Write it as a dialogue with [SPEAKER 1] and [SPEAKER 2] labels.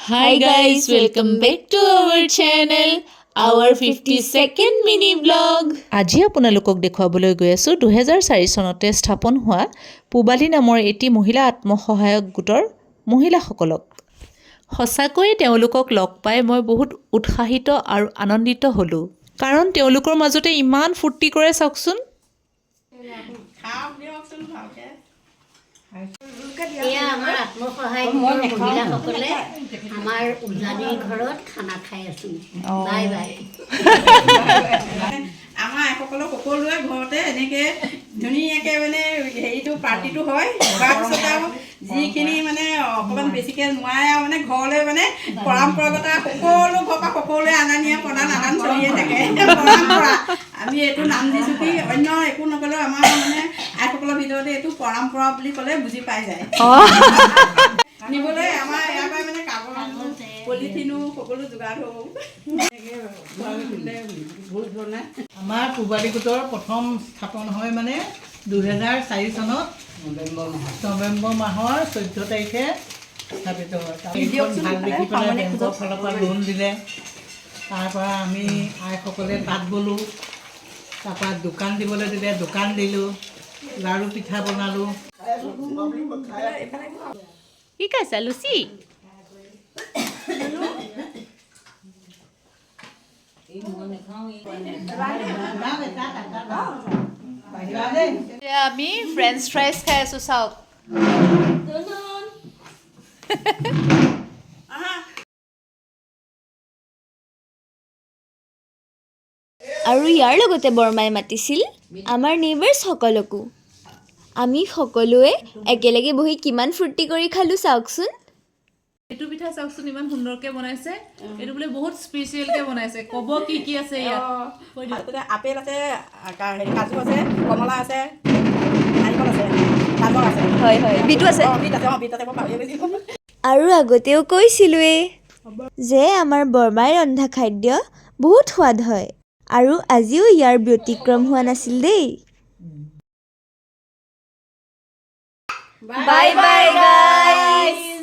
[SPEAKER 1] Hi guys, welcome back to our channel, our 52nd mini vlog.
[SPEAKER 2] আজি আপোনালোকক দেখুৱাবলৈ গৈ আছো 2004 চনতে স্থাপন হোৱা পুবালি নামৰ এটি মহিলা আত্মসহায়ক গোটৰ মহিলাসকলক সঁচাকৈ তেওঁলোকক লগ পাই মই বহুত উৎসাহিত আৰু আনন্দিত হলো কাৰণ তেওঁলোকৰ মাজতে ইমান ফুৰ্তি কৰে চাওকচোন
[SPEAKER 3] এয়া আমাৰ আত্মসহায়ক গোটৰ মহিলাসকলে আমাৰ উজানিৰ ঘৰত খানা খাই আছো বাই বাই
[SPEAKER 4] আমাৰ এসকলক সকলোৱে ঘৰতে এনেকৈ ধুনীয়াকৈ মানে হেৰিটো পাৰ্টিটো হয় তাৰপিছত আৰু যিখিনি মানে অকণমান বেছিকৈ নোৱাৰে আৰু মানে ঘৰলৈ মানে পৰম্পৰাগত সকলো ঘৰৰ পৰা সকলোৱে আনা নিয়া প্ৰদান আদান চলিয়ে থাকে পৰম্পৰা আমি এইটো নাম দিছোঁ কি অন্য একো নক'লেও আমাৰ মানে আইসকলৰ ভিতৰতে এইটো পৰম্পৰা বুলি ক'লে বুজি পাই যায় নিবলৈ আমাৰ ইয়াৰ পৰা মানে কাগজ পলিথিনো সকলো যোগাৰ হ'ব
[SPEAKER 5] আমাৰ পূবালী গোটৰ প্ৰথম স্থাপন হয় মানে 2004 চনত নৱেম্বৰ মাহৰ 14 তাৰিখে স্থাপিত হয় ভাল দেখি পেলাই বেংকৰ ফালৰ পৰা লোন দিলে তাৰপৰা আমি আইসকলে তাঁত বলোঁ তাৰপৰা দোকান দিবলৈ দিলে দোকান দিলোঁ লাড়ু পিঠা বনালোঁ
[SPEAKER 1] কি কৈছা লুচি আমি ফ্ৰেঞ্চ ফ্ৰাইজ খাই আছো চাওক
[SPEAKER 6] আৰু ইয়াৰ লগতে বৰমাই মাতিছিল আমাৰ নেইবাৰ্ছ সকলকো আমি সকলোৱে একেলগে বহি কিমান ফূৰ্তি কৰি খালোঁ চাওকচোন
[SPEAKER 1] এইটো পিঠা চাওকচোন ইমান সুন্দৰকৈ বনাইছে এইটো বোলে বহুত স্পেচিয়েলকৈ বনাইছে ক'ব কি কি আছে ইয়াত
[SPEAKER 4] আপেল আছে হেৰি কাজু আছে কমলা আছে নাৰিকল আছে গাজৰ আছে
[SPEAKER 6] হয় হয় বিটু আছে
[SPEAKER 4] বিট আছে বিট আছে মই পাহৰি গৈছিলোঁ
[SPEAKER 6] আৰু আগতেও কৈছিলোঁৱেই যে আমাৰ বৰমাই ৰন্ধা খাদ্য বহুত সোৱাদ হয় আৰু আজিও ইয়াৰ ব্যতিক্ৰম হোৱা নাছিল দেই বাই বাই গাইজ